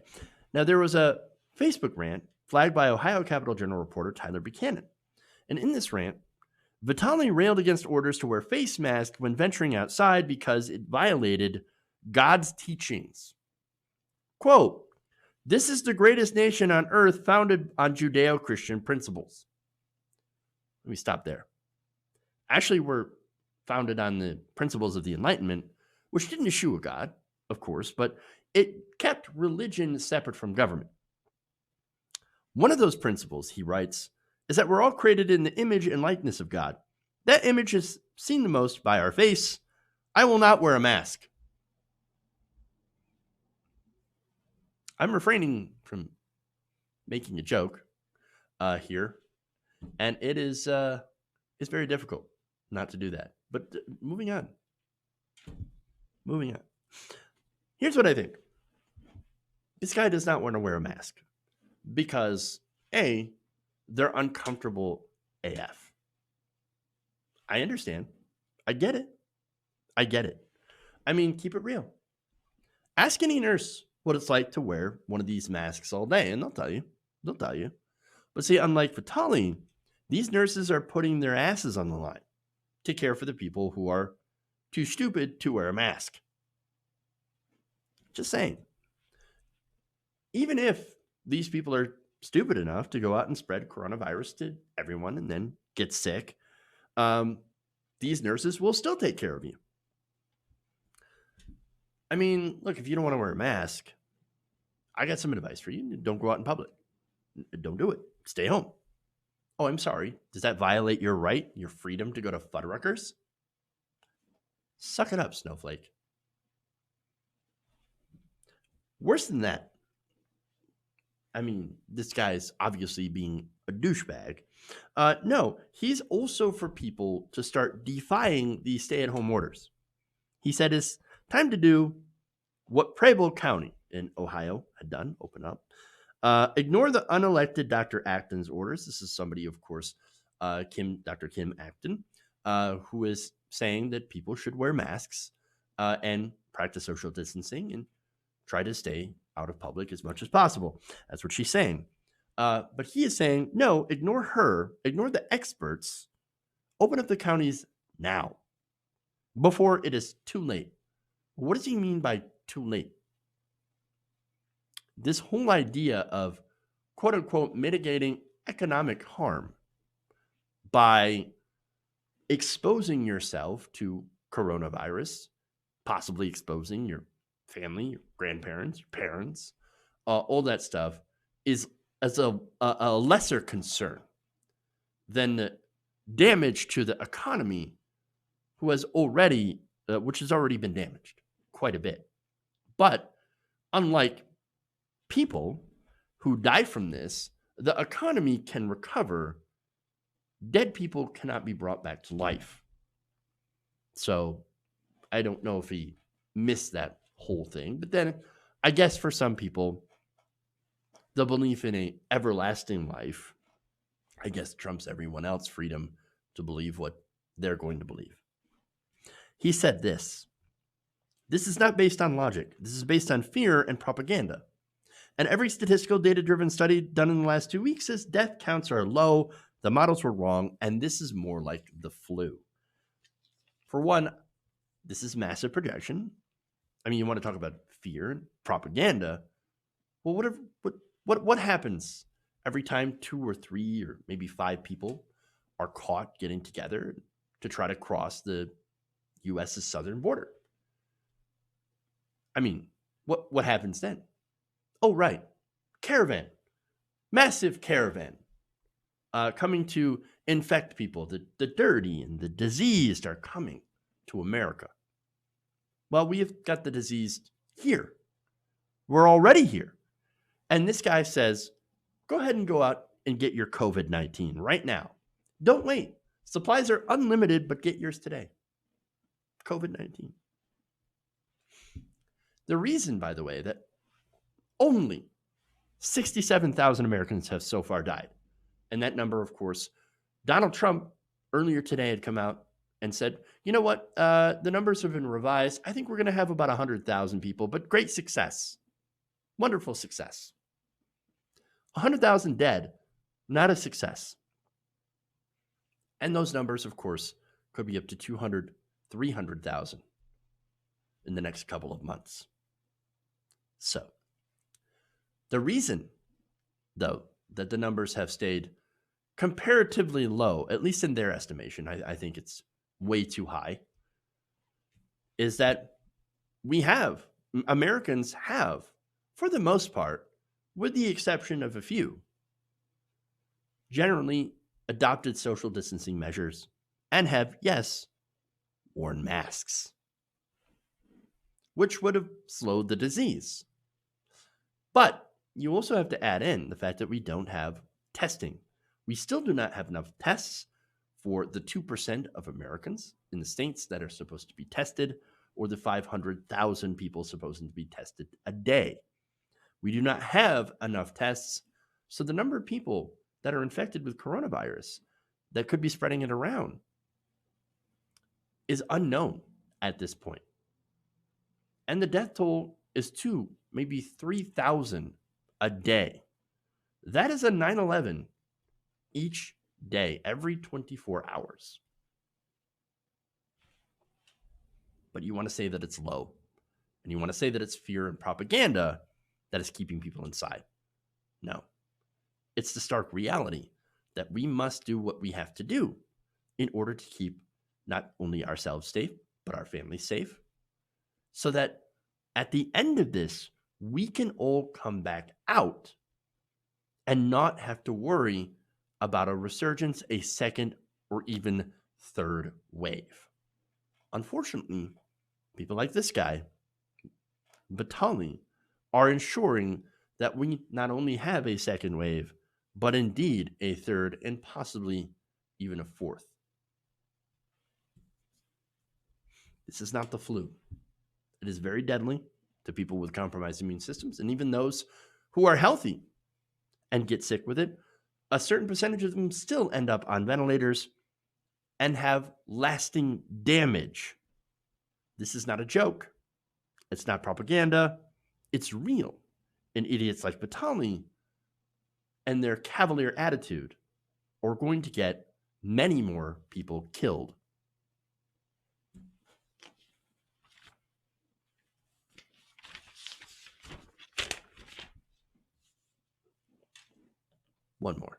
Now, there was a Facebook rant flagged by Ohio Capitol Journal reporter Tyler Buchanan. And in this rant, Vitale railed against orders to wear face masks when venturing outside because it violated God's teachings. Quote, "This is the greatest nation on earth founded on Judeo-Christian principles." Let me stop there. Actually, we're founded on the principles of the Enlightenment, which didn't eschew a God, of course, but it kept religion separate from government. One of those principles, he writes, is that we're all created in the image and likeness of God. That image is seen the most by our face. I will not wear a mask. I'm refraining from making a joke here, and it's very difficult not to do that. But moving on. Here's what I think. This guy does not want to wear a mask because They're uncomfortable AF. I understand. I get it. I get it. I mean, keep it real. Ask any nurse what it's like to wear one of these masks all day, and they'll tell you. They'll tell you. But see, unlike Vitali, these nurses are putting their asses on the line to care for the people who are too stupid to wear a mask. Just saying. Even if these people are stupid enough to go out and spread coronavirus to everyone and then get sick, these nurses will still take care of you. I mean, look, if you don't want to wear a mask, I got some advice for you. Don't go out in public. Don't do it. Stay home. Oh, I'm sorry. Does that violate your right, your freedom to go to Fuddruckers? Suck it up, snowflake. Worse than that, I mean, this guy's obviously being a douchebag. No, he's also for people to start defying these stay-at-home orders. He said it's time to do what Preble County in Ohio had done, open up. Ignore the unelected Dr. Acton's orders. This is somebody, of course, Dr. Kim Acton, who is saying that people should wear masks and practice social distancing and try to stay out of public as much as possible. That's what she's saying. But he is saying, no, ignore her, ignore the experts, open up the counties now, before it is too late. What does he mean by too late? This whole idea of quote unquote mitigating economic harm by exposing yourself to coronavirus, possibly exposing your family, your grandparents, your parents, all that stuff is as a lesser concern than the damage to the economy, which has already been damaged quite a bit. But unlike people who die from this, the economy can recover. Dead people cannot be brought back to life. So I don't know if he missed that whole thing. But then I guess for some people, the belief in a everlasting life, I guess, trumps everyone else's freedom to believe what they're going to believe. He said this is not based on logic. This is based on fear and propaganda. And every statistical data-driven study done in the last 2 weeks says death counts are low, the models were wrong, and this is more like the flu. For one, this is massive projection. I mean, you want to talk about fear and propaganda. Well, what happens every time 2 or 3 or maybe 5 people are caught getting together to try to cross the U.S.'s southern border? I mean, what happens then? Oh, right. Caravan. Massive caravan. Coming to infect people. The dirty and the diseased are coming to America. Well, we have got the diseased here. We're already here. And this guy says, go ahead and go out and get your COVID-19 right now. Don't wait. Supplies are unlimited, but get yours today. COVID-19. The reason, by the way, that only 67,000 Americans have so far died. And that number, of course, Donald Trump earlier today had come out and said, you know what, the numbers have been revised. I think we're going to have about 100,000 people, but great success. Wonderful success. 100,000 dead, not a success. And those numbers, of course, could be up to 200, 300,000 in the next couple of months. So, the reason, though, that the numbers have stayed comparatively low, at least in their estimation, I think it's way too high, is that Americans have, for the most part, with the exception of a few, generally adopted social distancing measures and have, yes, worn masks, which would have slowed the disease. But you also have to add in the fact that we don't have testing. We still do not have enough tests for the 2% of Americans in the states that are supposed to be tested, or the 500,000 people supposed to be tested a day. We do not have enough tests So the number of people that are infected with coronavirus that could be spreading it around is unknown at this point. And the death toll is 2, maybe 3,000 a day. That is a 9/11 each day, every 24 hours. But you want to say that it's low, and you want to say that it's fear and propaganda that is keeping people inside. No. It's the stark reality that we must do what we have to do in order to keep not only ourselves safe, but our families safe, so that at the end of this, we can all come back out and not have to worry about a resurgence, a second, or even third wave. Unfortunately, people like this guy, Vitali, are ensuring that we not only have a second wave, but indeed a third and possibly even a fourth. This is not the flu. It is very deadly to people with compromised immune systems, and even those who are healthy and get sick with it. A certain percentage of them still end up on ventilators and have lasting damage. This is not a joke. It's not propaganda. It's real. And idiots like Vitali and their cavalier attitude are going to get many more people killed. One more.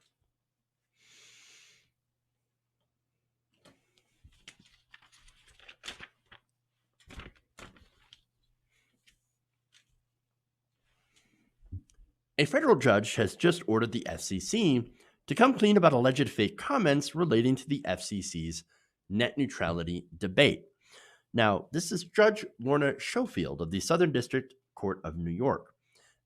A federal judge has just ordered the FCC to come clean about alleged fake comments relating to the FCC's net neutrality debate. Now, this is Judge Lorna Schofield of the Southern District Court of New York,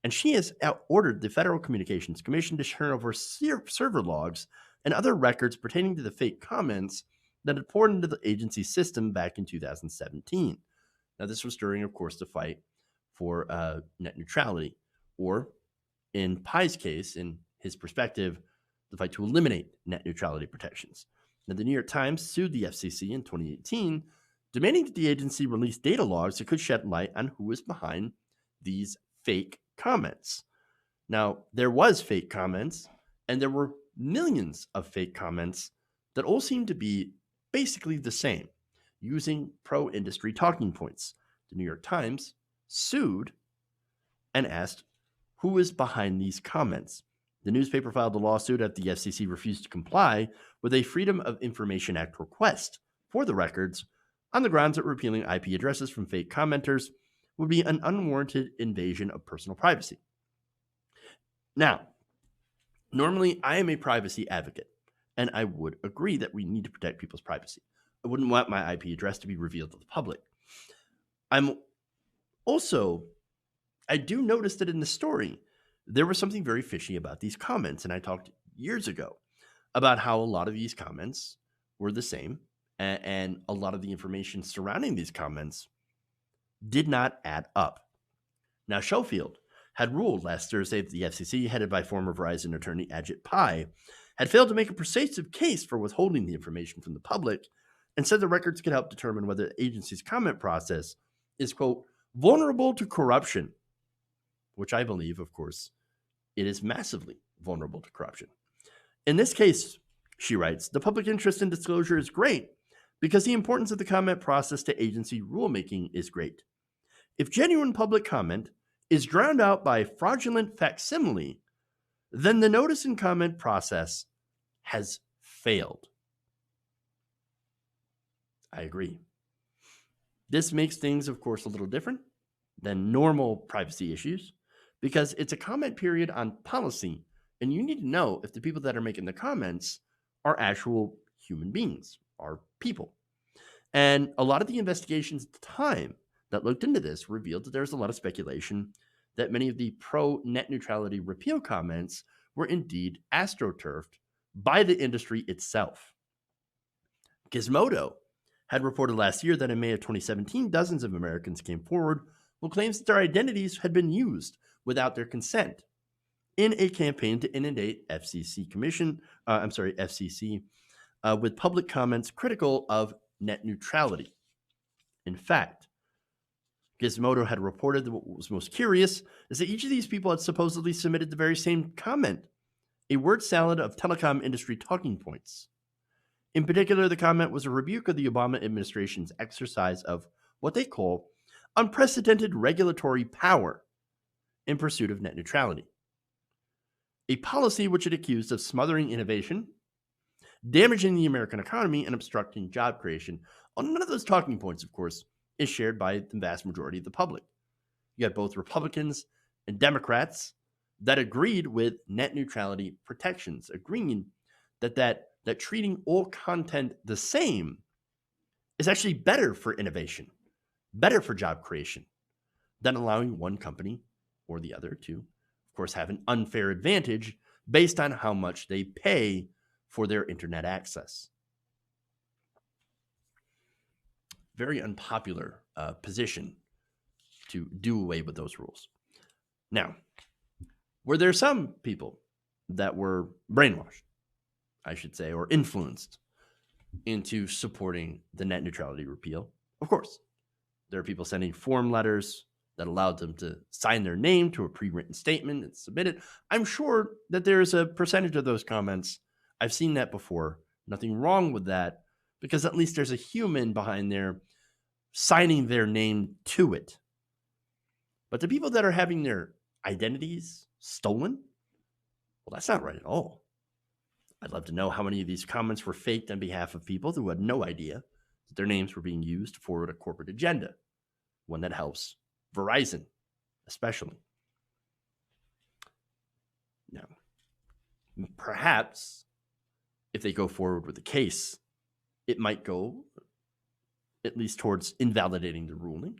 and she has ordered the Federal Communications Commission to turn over server logs and other records pertaining to the fake comments that had poured into the agency's system back in 2017. Now, this was during, of course, the fight for net neutrality, or in Pai's case, in his perspective, the fight to eliminate net neutrality protections. Now, the New York Times sued the FCC in 2018, demanding that the agency release data logs that could shed light on who was behind these fake comments. Now, there was fake comments, and there were millions of fake comments that all seemed to be basically the same, using pro-industry talking points. The New York Times sued and asked who is behind these comments. The newspaper filed a lawsuit after the FCC refused to comply with a Freedom of Information Act request for the records on the grounds that repealing IP addresses from fake commenters would be an unwarranted invasion of personal privacy. Now, normally I am a privacy advocate, and I would agree that we need to protect people's privacy. I wouldn't want my IP address to be revealed to the public. I do notice that in the story, there was something very fishy about these comments, and I talked years ago about how a lot of these comments were the same, and a lot of the information surrounding these comments did not add up. Now, Schofield had ruled last Thursday that the FCC, headed by former Verizon attorney Ajit Pai, had failed to make a persuasive case for withholding the information from the public, and said the records could help determine whether the agency's comment process is, quote, vulnerable to corruption, which I believe, of course, it is massively vulnerable to corruption. In this case, she writes, the public interest in disclosure is great because the importance of the comment process to agency rulemaking is great. If genuine public comment is drowned out by fraudulent facsimile, then the notice and comment process has failed. I agree. This makes things, of course, a little different than normal privacy issues because it's a comment period on policy, and you need to know if the people that are making the comments are actual human beings, are people. And a lot of the investigations at the time that looked into this revealed that there's a lot of speculation that many of the pro-net neutrality repeal comments were indeed astroturfed by the industry itself. Gizmodo had reported last year that in May of 2017, dozens of Americans came forward with claims that their identities had been used without their consent. in a campaign to inundate FCC with public comments critical of net neutrality. In fact, Gizmodo had reported that what was most curious is that each of these people had supposedly submitted the very same comment, a word salad of telecom industry talking points. In particular, the comment was a rebuke of the Obama administration's exercise of what they call unprecedented regulatory power in pursuit of net neutrality, a policy which it accused of smothering innovation, damaging the American economy, and obstructing job creation. Well, none of those talking points, of course, is shared by the vast majority of the public. You got both Republicans and Democrats that agreed with net neutrality protections, agreeing that treating all content the same is actually better for innovation, better for job creation, than allowing one company or the other to, of course, have an unfair advantage based on how much they pay for their internet access. Very unpopular position to do away with those rules. Now, were there some people that were brainwashed, I should say, or influenced into supporting the net neutrality repeal? Of course. There are people sending form letters that allowed them to sign their name to a pre-written statement and submit it. I'm sure that there's a percentage of those comments. I've seen that before. Nothing wrong with that, because at least there's a human behind there signing their name to it. But the people that are having their identities stolen, well, that's not right at all. I'd love to know how many of these comments were faked on behalf of people who had no idea that their names were being used to forward a corporate agenda, one that helps Verizon, especially. Now, perhaps if they go forward with the case, it might go at least towards invalidating the ruling,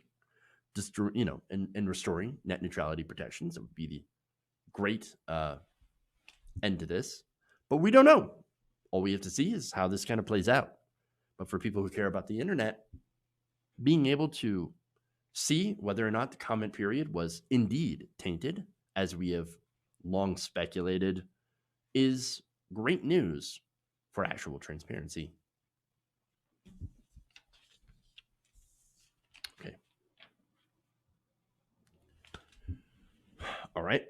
just, and restoring net neutrality protections. That would be the great end to this. But we don't know. All we have to see is how this kind of plays out. But for people who care about the internet, being able to see whether or not the comment period was indeed tainted, as we have long speculated, is great news for actual transparency. Okay. All right.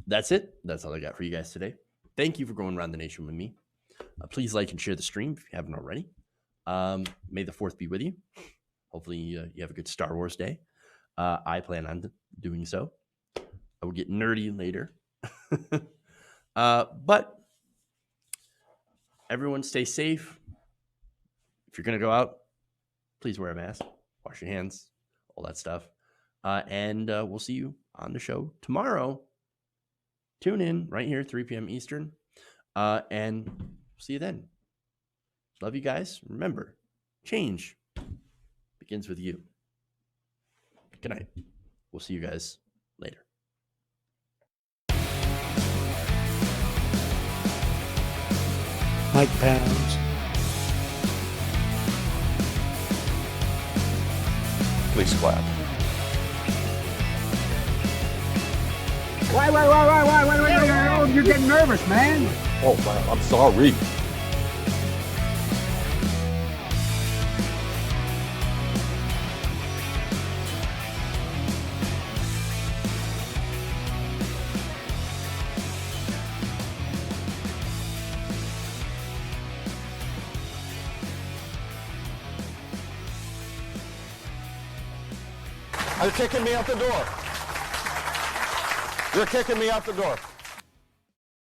That's it. That's all I got for you guys today. Thank you for going around the nation with me. Please like and share the stream if you haven't already. May the 4th be with you. Hopefully you have a good Star Wars day. I plan on doing so. I will get nerdy later. But everyone stay safe. If you're going to go out, please wear a mask, wash your hands, all that stuff. And we'll see you on the show tomorrow. Tune in right here, 3 p.m. Eastern. And see you then. Love you guys. Remember, change begins with you. Good night. We'll see you guys later. Mike Pounds. Please clap. Wait, you're getting nervous, man. Oh, man, I'm sorry. You're kicking me out the door. You're kicking me out the door.